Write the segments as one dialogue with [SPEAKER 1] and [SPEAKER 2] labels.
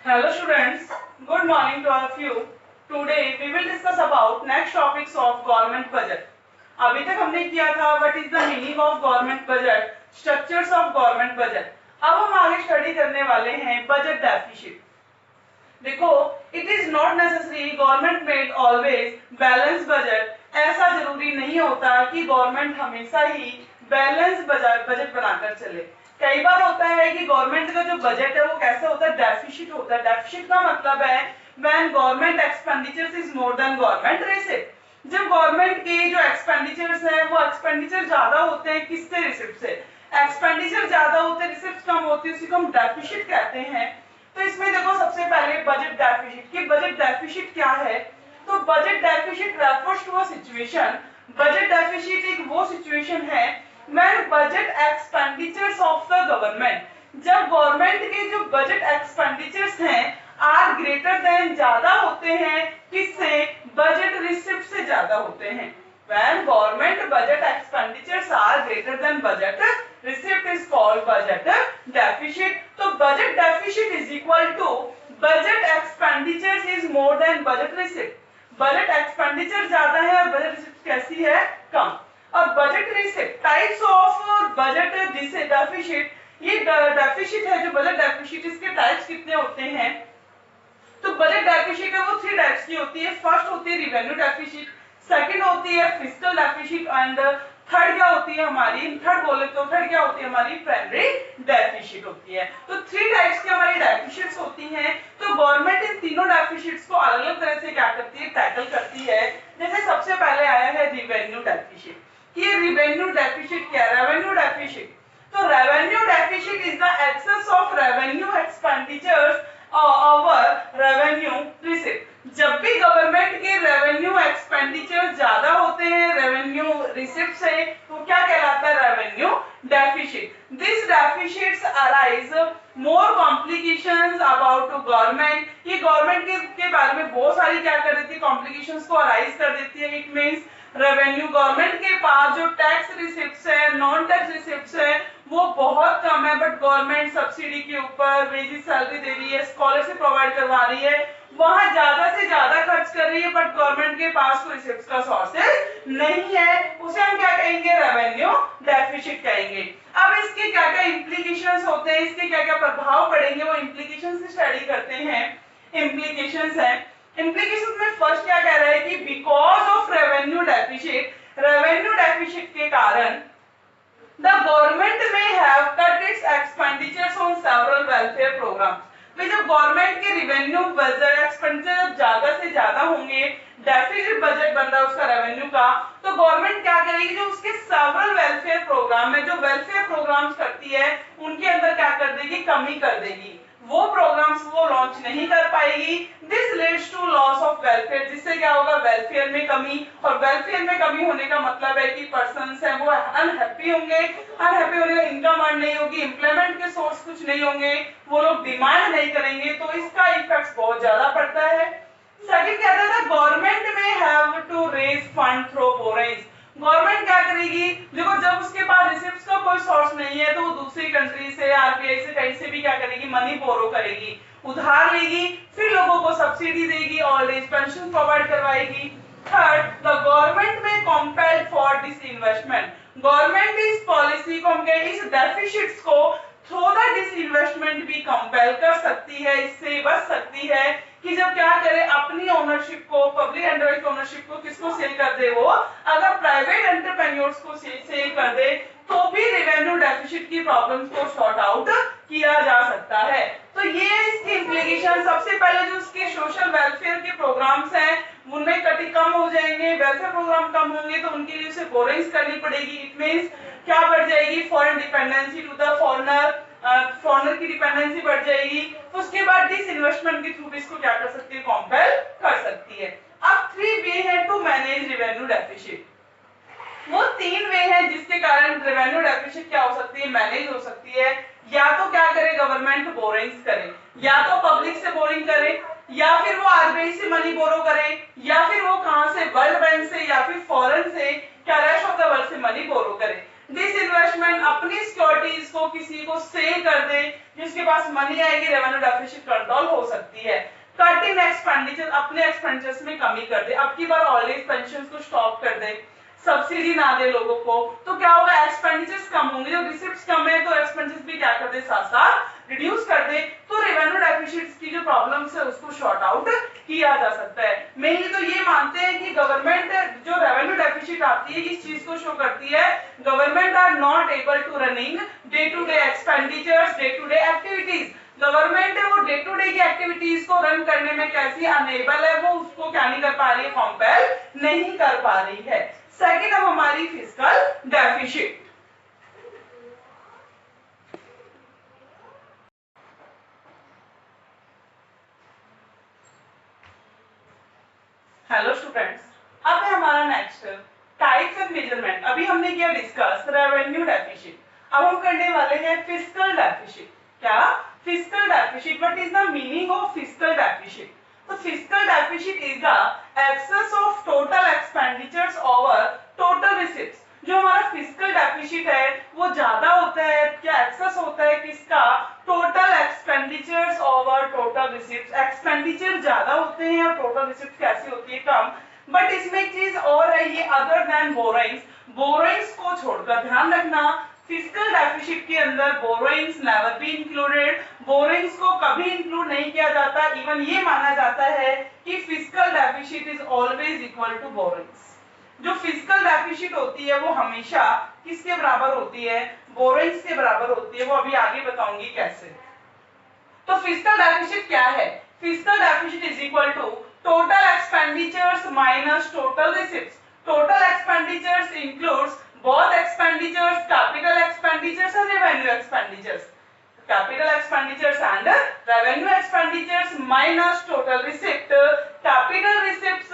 [SPEAKER 1] Hello students, good morning to all of you. Today we will discuss about next topics of government budget. अभी तक हमने किया था what is the meaning of government budget, structures of government budget. अब हम आगे study करने वाले हैं बजट डेफिसिट. देखो, it is not necessary government made always balance budget. ऐसा जरूरी नहीं होता कि गवर्नमेंट हमेशा ही बैलेंस बजट बनाकर चले. कई बार होता है कि गवर्नमेंट का जो बजट है वो कैसे होता है, डेफिसिट होता है. डेफिसिट का मतलब है when government expenditures is more than government receipt. जब गवर्नमेंट के जो एक्सपेंडिचर्स हैं वो एक्सपेंडिचर ज्यादा होते हैं किससे, रिसिप्ट से. एक्सपेंडिचर ज्यादा होते हैं, रिसिप्ट कम होती है, उसी को हम डेफिसिट कहते हैं. तो इसमें देखो सबसे पहले बजट डेफिसिट की बजट डेफिसिट क्या है. तो budget deficit refers to a situation. Budget deficit एक वो सिचुएशन है when budget expenditures of the government, जब गवर्नमेंट के जो बजट एक्सपेंडिचर्स हैं आर ग्रेटर देन ज्यादा होते हैं किससे, बजट रिसिप्ट से ज्यादा होते हैं. when government budget expenditures are greater than budget receipt is called budget deficit. तो budget deficit is equal to budget expenditures is more than budget receipt. Budget expenditure ज्यादा है और बजट रिसिप्ट कैसी है, कम. और budget receipt types of budget deficit, ये deficit है जो बजट डेफिसिट, इसके टाइप्स कितने होते हैं. तो बजट डेफिसिट है वो 3 टाइप्स की होती है. फर्स्ट होती है रिवेन्यू डेफिसिट, सेकंड होती है फिस्कल डेफिसिट एंड थर्ड क्या होती है हमारी, थर्ड बोले तो थर्ड क्या होती है हमारी, प्राइमरी डेफिसिट होती है. तो 3 टाइप्स की हमारी डेफिसिट्स होती हैं. तो गवर्नमेंट इन तीनों डेफिसिट्स को अलग अलग तरह से क्या करती है, टैकल करती है. जैसे सबसे पहले आया है रिवेन्यू डेफिसिट. कि रिवेन्यू डेफिसिट क्या है, रेवेन्यू डेफिसिट. तो revenue deficit is the excess of revenue expenditures over revenue receipt. जब भी गवर्नमेंट के रेवेन्यू एक्सपेंडिचर ज्यादा होते हैं रेवेन्यू रिसिप्ट से तो क्या कहलाता है, revenue deficit. This deficits arise more complications about government. ये गवर्नमेंट के बारे में बहुत सारी क्या कर देती है, कॉम्प्लिकेशंस को अराइज कर देती है. इट मींस रेवेन्यू गवर्नमेंट के पास जो टैक्स रिसिप्ट्स है, नॉन टैक्स रिसिप्ट्स है वो बहुत कम है, बट गवर्नमेंट सब्सिडी के ऊपर वेजेस सैलरी दे रही है, स्कॉलरशिप प्रोवाइड करवा रही है, वहां ज्यादा से ज्यादा खर्च कर रही है, बट गवर्नमेंट के पास कोई रिसिप्ट्स का सोर्सेज नहीं है. उसे हम क्या कहेंगे, रेवेन्यू डेफिसिट कहेंगे. अब इसके क्या क्या इंप्लीकेशंस होते हैं, इसके क्या क्या प्रभाव पड़ेंगे, वो इंप्लीकेशंस की स्टडी करते हैं. इंप्लीकेशंस है, इंप्लीकेशंस में फर्स्ट क्या कह रहा है कि because of revenue deficit, revenue deficit के कारण the government may have cut its expenditures on several welfare programs. भाई जब गवर्नमेंट के रेवेन्यू बजट एक्सपेंडिचर जब ज्यादा से ज्यादा होंगे, डेफिसिट बजट बन रहा है उसका रेवेन्यू का, तो गवर्नमेंट क्या करेगी, जो उसके सेवरल वेलफेयर प्रोग्राम है, जो वेलफेयर प्रोग्राम्स करती है उनके अंदर क्या कर देगी, कमी कर देगी. वो प्रोग्राम्स वो लॉन्च नहीं कर पाएगी. This leads to loss of welfare. जिससे क्या होगा, वेलफेयर में कमी. और वेलफेयर में कमी होने का मतलब है कि पर्सन्स हैं वो अनहैप्पी होंगे. अनहैप्पी होने का इनकम अर्न नहीं होगी, एम्प्लॉयमेंट के सोर्स कुछ नहीं होंगे, वो लोग डिमांड नहीं करेंगे, तो इसका इफेक्ट बहुत ज्यादा पड़ता है. सेकंड कहता है गवर्नमेंट में have to raise fund through borrowings. Government क्या करेगी, देखो जब उसके पास रिसिप्ट्स का कोई सोर्स नहीं है तो वो दूसरी कंट्री से, आरबीआई से, कहीं से भी क्या करेगी, मनी बोरो करेगी, उधार लेगी, फिर लोगों को सब्सिडी देगी, ओल्ड एज पेंशन प्रोवाइड करवाएगी. थर्ड, द गवर्नमेंट में compelled for this investment. Government इस पॉलिसी को हम कहें, इस डेफिसिट्स को थ्रू द दिस इन्वेस्टमेंट भी कंपेल कर सकती है, इससे बच सकती है कि जब क्या करे, अपनी ओनरशिप को, पब्लिक एंटरप्राइज ओनरशिप को किसको सेल कर दे, वो अगर प्राइवेट एंटरप्रेन्योर्स को सेल कर दे तो भी रेवेन्यू डेफिसिट की प्रॉब्लम्स को सॉर्ट आउट किया जा सकता है. तो ये इसकी इंप्लीकेशन, सबसे पहले जो इसके सोशल वेलफेयर के प्रोग्राम्स हैं उनमें कटी कम हो जाएंगे, वेलफेयर प्रोग्राम कम होंगे तो उनके लिए उसे बोरिंग्स करनी पड़ेगी. इट मींस क्या बढ़ जाएगी, foreign dependency to the foreigner, foreigner की डिपेंडेंसी बढ़ जाएगी. उसके बाद डिस इन्वेस्टमेंट के थ्रू इसको क्या कर सकती है, कंपेल कर सकती है. अब 3 वे है टू मैनेज रेवेन्यू डेफिसिट. वो 3 वे हैं जिसके कारण रेवेन्यू डेफिसिट क्या हो सकती है, मैनेज हो सकती है. या तो क्या करे, गवर्नमेंट बोरिंग्स करे, या तो पब्लिक से बोरिंग करे, या फिर वो आरबीआई से मनी बोरो करे, या फिर वो कहां से, वर्ल्ड बैंक से या फिर फॉरेन से, क्या रेस्ट ऑफ द वर्ल्ड से मनी बोरो करे. दिस इन्वेस्टमेंट अपनी सिक्योरिटीज को किसी को सेल कर दे, जिसके पास मनी आएगी, रेवेन्यू डेफिसिट कंट्रोल हो सकती है। कट इन एक्सपेंडिचर, अपने एक्सपेंडिचर्स में कमी कर दे, अब की बार ऑलवेज पेंशन को स्टॉप कर दे, सब्सिडी ना दे लोगों को, तो क्या होगा, एक्सपेंडिचर्स कम होंगे, जब रिसिप्ट्स कम है तो एक्सपेंसेस भी क्या कर दे, साथ साथ रिड्यूस कर दे, तो रेवेन्यू डेफिसिट्स की जो प्रॉब्लम्स है उसको शॉर्ट आउट किया जा सकता है। मेनली तो ये मानते हैं कि गवर्नमेंट जो रेवेन्यू डेफिसिट आती है इस चीज को शो करती है, government are not able to running day to day expenditures, day to day activities, government है वो डे टू डे की एक्टिविटीज को रन करने में कैसी अनेबल है, वो उसको क्या नहीं कर पा रही है, कंपेल नहीं कर पा रही है। सेकेंड अब हमारी फिस्कल डेफिसिट। हेलो स्टूडेंट्स, अब है हमारा नेक्स्ट टाइप्स एंड मेजरमेंट। अभी हमने किया डिस्कस रेवेन्यू डेफिसिट, अब हम करने वाले हैं फिस्कल डेफिसिट। क्या fiscal deficit, what is the meaning of fiscal deficit? तो fiscal deficit is the excess of total expenditures over total receipts. जो हमारा फिस्कल डेफिसिट है वो ज्यादा होता है, क्या एक्सेस होता है किसका, total expenditures over total receipts. Expenditure ज्यादा होते हैं और टोटल रिसीट्स कैसी होती है, कम। बट इसमें एक चीज और है, ये अदर देन बोरोइंग्स, बोरोइंग्स को छोड़कर ध्यान रखना, फिस्कल डेफिसिट के अंदर borrowings never be included, borrowings को कभी इंक्लूड नहीं किया जाता। इवन ये माना जाता है कि fiscal deficit is always equal to borrowings. जो फिस्कल डेफिसिट होती है वो हमेशा किसके बराबर होती है, बोरोइंग्स के बराबर होती है, वो अभी आगे बताऊंगी कैसे। तो फिस्कल डेफिसिट क्या है, fiscal deficit is equal to total expenditures minus total receipts. Total expenditures includes both expenditures, capital expenditures and revenue expenditures, capital expenditures and revenue expenditures minus total receipt, capital receipts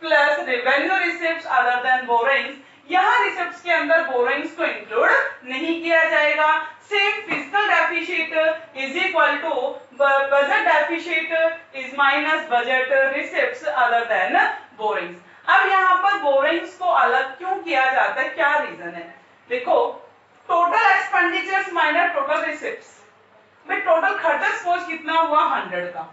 [SPEAKER 1] plus revenue receipts other than borrowings। यहाँ receipts के अंदर borrowings को include नहीं किया जाएगा। Same fiscal deficit is equal to budget deficit is minus budget receipts other than borrowings। अब यहाँ पर बोरिंग्स को अलग क्यों किया जाता है, क्या रीजन है, देखो total expenditures minus total receipts में टोटल खर्चा सपोज कितना हुआ 100 का,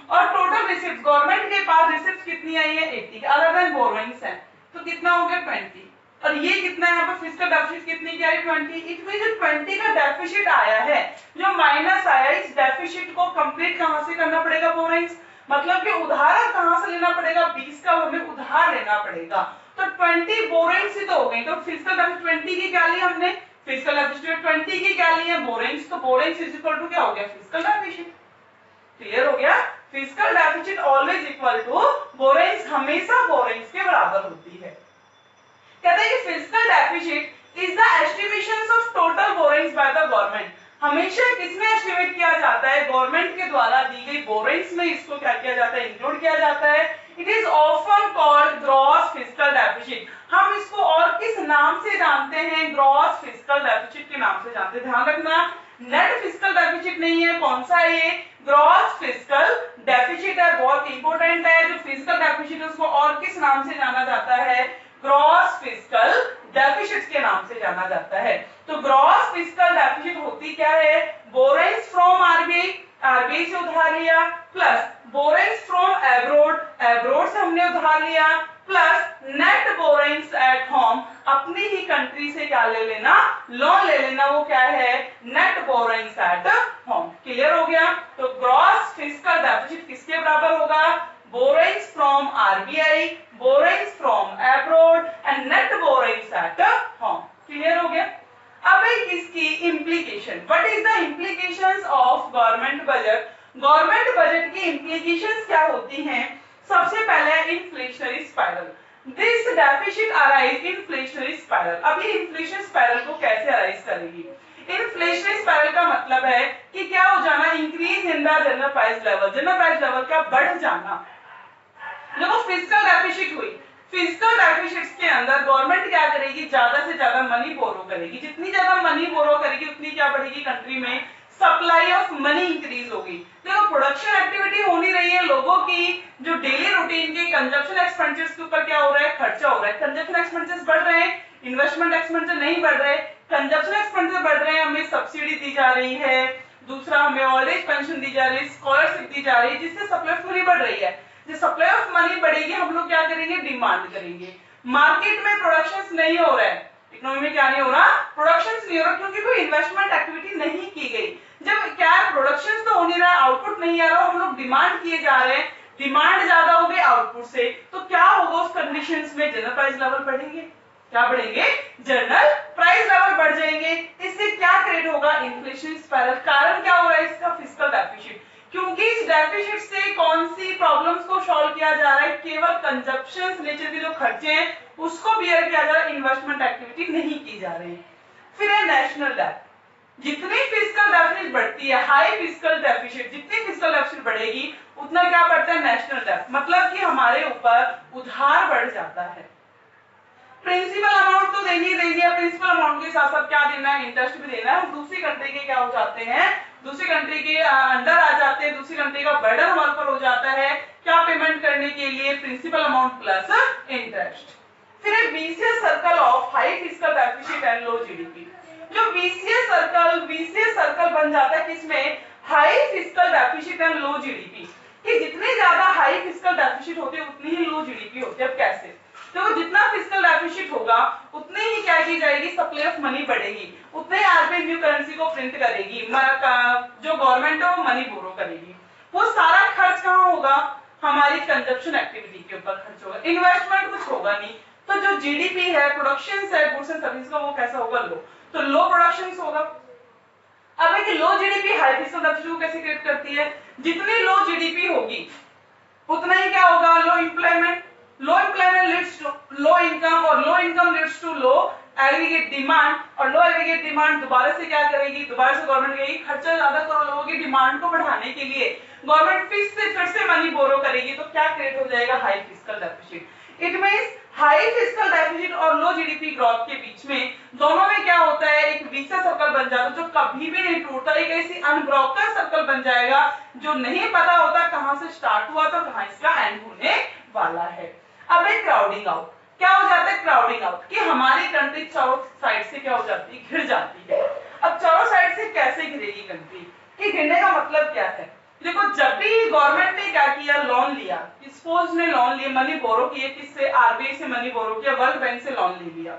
[SPEAKER 1] और टोटल रिसिप्ट्स गवर्नमेंट के पास रिसिप्ट्स कितनी आई है 80, अदर देन बोरिंग्स है तो कितना हो गया 20, और ये कितना है यहाँ पर फिस्कल डेफिसिट कितनी क्या है 20। इट मींस जो 20 का डेफिसिट आया है, जो माइनस आया, इस डेफिसिट को कंप्लीट कहां से करना पड़ेगा, बोरिंग्स, मतलब कि उधार कहां से लेना पड़ेगा, 20 का हमें उधार लेना पड़ेगा, तो 20 बोरिंग्स ही तो हो गई। तो फिस्कल डेफिसिट 20 की क्या ली हमने, फिस्कल डेफिसिट 20 की क्या ली है, बोरिंग्स, तो बोरिंग्स इज इक्वल टू क्या हो गया, फिस्कल डेफिसिट। क्लियर हो गया, fiscal deficit always equal to borrowings, हमेशा बोरिंग्स के बराबर होती है। कहते हैं कि fiscal deficit is the estimations of total borrowings by the government. हमेशा किसमें एस्टिमेट किया जाता है, गवर्नमेंट के द्वारा दी गई बोरिंग्स में इसको क्या किया जाता है, इंक्लूड किया जाता है। It is often called gross fiscal deficit. हम इसको और किस नाम से जानते हैं, ग्रॉस फिस्कल डेफिसिट के नाम से जानते हैं। ध्यान रखना, नेट फिस्कल डेफिसिट नहीं है, कौन सा है ये, ग्रॉस फिस्कल डेफिसिट है, बहुत इंपॉर्टेंट है। जो फिस्कल डेफिसिट है उसको और किस नाम से जाना जाता है, ग्रॉस फिस्कल डेफिसिट के नाम से जाना जाता है। तो ग्रॉस फिस्कल डेफिसिट होती क्या है, बोरिंग्स फ्रॉम आरबीआई, आरबीआई से उधार लिया, plus borings from abroad, abroad से हमने उधार लिया, plus net borings at home, अपनी ही कंट्री से क्या ले लेना, लोन ले लेना, वो क्या है, net borings at home. Clear हो गया, तो ग्रॉस फिस्कल डेफिसिट किसके बराबर होगा, borrowings from RBI, borrowings from abroad and net borrowings at home। Clear हो गया। अब एक इसकी implication, what is the implications of government budget? Government budget की implications क्या होती हैं, सबसे पहले inflationary spiral। This deficit arise inflationary spiral। अब ये inflation spiral को कैसे arise करेगी, इन्फ्लेशनरी स्पाइरल का मतलब है कि क्या हो जाना, increase in the general price level, general price level का बढ़ जाना। देखो फिस्कल डेफिसिट हुई, फिस्कल डेफिसिट के अंदर गवर्नमेंट क्या करेगी, ज्यादा से ज्यादा मनी बोरो करेगी, जितनी ज्यादा मनी बोरो करेगी उतनी क्या बढ़ेगी, कंट्री में सप्लाई ऑफ मनी इंक्रीज होगी। देखो प्रोडक्शन एक्टिविटी हो नहीं रही है, लोगों की जो डेली रूटीन के कंजप्शन एक्सपेंडिचर्स के ऊपर क्या हो रहा है, खर्चा हो रहा है, कंजप्शन एक्सपेंडिचर्स बढ़ रहे हैं, इन्वेस्टमेंट एक्सपेंडिचर नहीं बढ़ रहे, कंजप्शन एक्सपेंडिचर बढ़ रहे हैं, हमें सब्सिडी दी जा रही है, दूसरा हमें ओल्ड एज पेंशन दी जा रही है, स्कॉलरशिप दी जा रही है, जिससे सप्लाई ऑफ मनी बढ़ रही है। जब सप्लाई ऑफ मनी बढ़ेगी हम लोग क्या करेंगे, डिमांड करेंगे। मार्केट में प्रोडक्शन नहीं हो रहा है, इकोनॉमी में क्या नहीं हो रहा, प्रोडक्शन नहीं हो रहा, क्योंकि कोई इन्वेस्टमेंट एक्टिविटी नहीं की गई। जब क्या प्रोडक्शन तो हो नहीं रहा, आउटपुट नहीं आ रहा, हम लोग डिमांड किए जा रहे हैं, डिमांड ज्यादा हो गई आउटपुट से, तो क्या होगा उस कंडीशंस में, जनरल प्राइस लेवल बढ़ेंगे, क्या बढ़ेंगे, जनरल प्राइस लेवल बढ़ जाएंगे। इससे क्या क्रिएट होगा, इन्फ्लेशन स्पाइरल। कारण क्या हो रहा है इसका, फिस्कल डेफिसिट, क्योंकि इस डेफिसिट से कौन सी प्रॉब्लम्स को सॉल्व किया जा रहा है, केवल कंजप्शन नेचर के जो खर्चे हैं उसको बियर किया जा रहा है, इन्वेस्टमेंट एक्टिविटी नहीं की जा रही। फिर है नेशनल डेट, जितनी फिस्कल डेफिसिट बढ़ती है, हाई फिस्कल डेफिसिट, जितनी फिस्कल डेफिसिट बढ़ेगी उतना क्या बढ़ता है, नेशनल डेट, मतलब कि हमारे ऊपर उधार बढ़ जाता है। प्रिंसिपल अमाउंट तो देनी ही देनी है, प्रिंसिपल अमाउंट के साथ साथ क्या देना है, इंटरेस्ट भी देना है। दूसरी कंट्री के क्या हो जाते हैं, दूसरी कंट्री के अंडर आ जाते हैं, दूसरी कंट्री का बर्डन हमारे ऊपर हो जाता है, क्या पेमेंट करने के लिए, प्रिंसिपल अमाउंट प्लस इंटरेस्ट। फिर है BCS circle of high fiscal deficit and low GDP. जो बीसीएस सर्कल बन जाता है किसमें, high fiscal deficit and low GDP, कि जितने ज्यादा हाई फिस्कल डेफिसिट होते हैं उतनी ही लो जीडीपी होती है। अब कैसे, तो जितना फिस्कल डेफिसिट होगा उतने ही क्या की जाएगी, सप्लाई ऑफ मनी बढ़ेगी, उतने आरबीआई न्यू करेंसी को प्रिंट करेगी, जो गवर्नमेंट है वो मनी बोरो करेगी। वो सारा खर्च कहाँ होगा, हमारी कंजप्शन एक्टिविटी के ऊपर खर्च होगा, इन्वेस्टमेंट कुछ होगा नहीं। तो जो जीडीपी है, प्रोडक्शन है गुड्स एंड सर्विस का, वो कैसा होगा, लो, तो लो प्रोडक्शन होगा। अब है कि लो जीडीपी हाई फिस्कल डेफिसिट को कैसे क्रिएट करती है, जितनी लो जीडीपी होगी उतना ही क्या होगा, low employment, low employment leads to low income, और low income leads to low aggregate demand, और लो एग्रीगेट डिमांड दोबारा से क्या करेगी, दोबारा से गवर्नमेंट कहेगी खर्चा ज्यादा करो, लोगों की डिमांड को बढ़ाने के लिए गवर्नमेंट फिर से मनी बोरो करेगी, तो क्या क्रिएट हो जाएगा, high fiscal deficit. It means high fiscal deficit और लो जीडीपी ग्रोथ के बीच में दोनों में क्या होता है, एक विशेष सर्कल बन जाता है जो कभी भी नहीं टूटता, एक ऐसी अनब्रोकन सर्कल बन जाएगा जो नहीं पता होता कहां से स्टार्ट हुआ तो कहां इसका एंड होने वाला है। अब एक क्राउडिंग आउट, क्या हो जाता है क्राउडिंग आउट, कि हमारी कंट्री चारों साइड से क्या हो जाती है, घिर जाती है। अब चारों साइड से कैसे घिरेगी कंट्री, कि घिरने का मतलब क्या है, देखो जब भी गवर्नमेंट ने क्या किया, लोन लिया, सपोज ने लोन लिया, मनी बोरो किए, किससे, आरबीआई से मनी बोरो किया, वर्ल्ड बैंक से लोन ले लिया,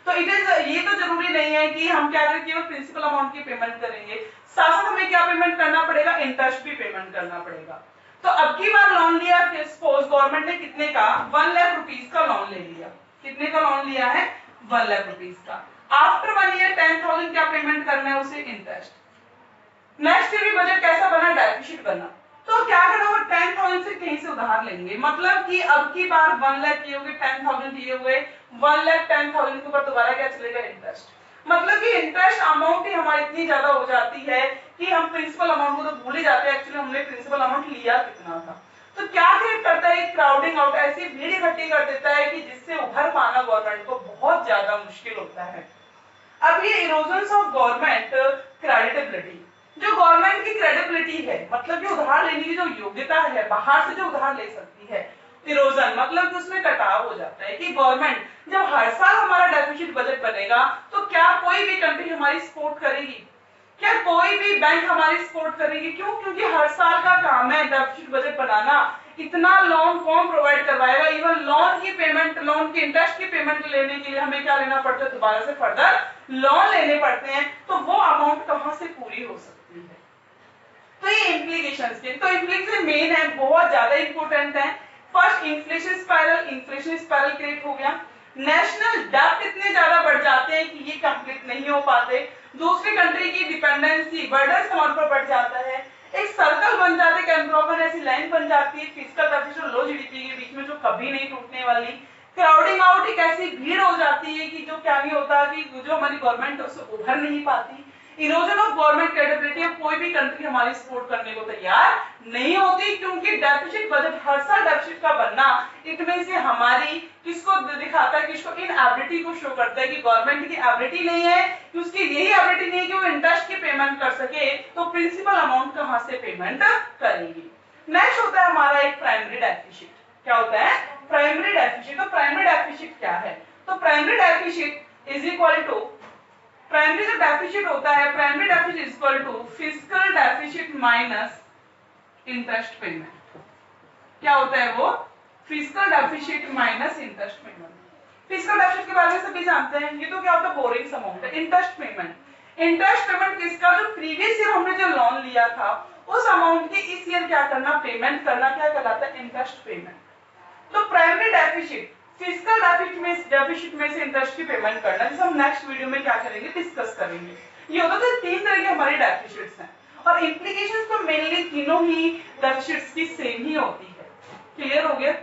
[SPEAKER 1] तो इट इज, ये तो जरूरी नहीं है कि हम क्या करें, केवल प्रिंसिपल अमाउंट की पेमेंट करेंगे, साथ साथ हमें क्या पेमेंट करना पड़ेगा, इंटरेस्ट भी पेमेंट करना पड़ेगा। तो अब की बार लोन लिया, सपोज गवर्नमेंट ने कितने का, 1 लाख रुपीस का लोन ले लिया, कितने का लोन लिया है, 1 लाख रुपीस का। आफ्टर 1 ईयर 10,000 क्या पेमेंट करना है उसे, इंटरेस्ट। नेक्स्ट ईयर बजट कैसा बना, डेफिसिट बना, तो क्या करना होगा, 10,000 से कहीं से उधार लेंगे, मतलब कि अब की बार 1 लाख किए हुए 10,000 दिए हुए, 1 लाख 10,000 के ऊपर दोबारा क्या चलेगा, इंटरेस्ट। मतलब कि इंटरेस्ट अमाउंट ही हमारी इतनी ज्यादा हो जाती है कि हम प्रिंसिपल अमाउंट को तो भूल ही जाते हैं एक्चुअली हमने प्रिंसिपल अमाउंट लिया कितना था। तो क्या क्रिएट करता है, क्राउडिंग आउट, ऐसी भीड़ इकट्ठी कर देता है कि जिससे उभर पाना गवर्नमेंट को बहुत ज्यादा मुश्किल होता है। अब ये इरोजन ऑफ गवर्नमेंट क्रेडिटेबिलिटी, जो गवर्नमेंट की क्रेडिबिलिटी है, मतलब कि उधार लेने की जो योग्यता है, बाहर से जो उधार ले सकती है, इरोजन मतलब कि उसमें कटाव हो जाता है, कि गवर्नमेंट जब हर साल हमारा डेफिसिट बजट बनेगा तो क्या कोई भी कंट्री हमारी सपोर्ट करेगी, क्या कोई भी बैंक हमारी सपोर्ट करेगी, क्यों, क्योंकि हर साल का काम है डेफिसिट बजट बनाना, इतना लोन कौन प्रोवाइड करवाएगा, इवन लोन की पेमेंट, लोन की इंटरेस्ट की पेमेंट लेने के लिए हमें क्या लेना पड़ता है, दोबारा से फर्दर लोन लेने पड़ते हैं, तो वो अमाउंट कहां से पूरी हो सकती है। तो ये इम्प्लीकेशंस के, तो इम्प्लीकेशन मेन है, बहुत ज्यादा इंपॉर्टेंट है। फर्स्ट इन्फ्लेशन स्पाइरल क्रिएट हो गया, नेशनल डेब्ट इतने ज्यादा बढ़ जाते हैं कि ये कंप्लीट नहीं हो पाते, दूसरी कंट्री की डिपेंडेंसी बर्डन हमारे पर बढ़ जाता है, एक सर्कल बन जाता है, कैंप्रोमन ऐसी लाइन बन जाती है फिस्कल डेफिसिट और लो जीडीपी के बीच में जो कभी नहीं टूटने वाली। क्राउडिंग आउट एक ऐसी भीड़ हो जाती है कि जो क्या नहीं होता, कि जो हमारी गवर्नमेंट है उससे उभर नहीं पाती। इरोजन ऑफ गवर्नमेंट क्रेडिबिलिटी, कोई भी कंट्री हमारी सपोर्ट करने को तैयार नहीं होती, क्योंकि डेफिसिट बजट हर साल डेफिसिट का बनना इट मींस ये हमारी किसको दिखाता है, किसको इनएबिलिटी को शो करता है, कि गवर्नमेंट की एबिलिटी नहीं है, कि उसकी यही एबिलिटी नहीं है कि वो इंटरेस्ट की पेमेंट कर सके, तो प्रिंसिपल अमाउंट कहां से पेमेंट करेगी। नेक्स्ट होता है हमारा एक प्राइमरी डेफिसिट, क्या होता है प्राइमरी डेफिसिट। तो प्राइमरी डेफिसिट क्या है, तो primary deficit is equal to primary जो डेफिसिट होता है, primary deficit is equal to fiscal deficit minus interest payment. क्या होता है वो? Fiscal deficit minus interest payment. Fiscal deficit के बारे में सभी जानते हैं, ये तो क्या होता है? बोरिंग अमाउंट है। इंटरेस्ट पेमेंट, इंटरेस्ट पेमेंट किसका? जो प्रीवियस ईयर हमने जो लोन लिया था उस अमाउंट के इस ईयर क्या करना? पेमेंट करना। क्या कहलाता है? Interest payment. तो प्राइमरी डेफिसिट फिजिकल डेफिसिट में से इंटरेस्ट की पेमेंट करना, जिसे हम नेक्स्ट वीडियो में क्या करेंगे? डिस्कस करेंगे। ये होता है तीन तरह के हमारे डेफिसिट्स हैं और इम्प्लीकेशंस तो मेनली तीनों ही डेफिसिट्स की सेम ही होती है। क्लियर हो गया?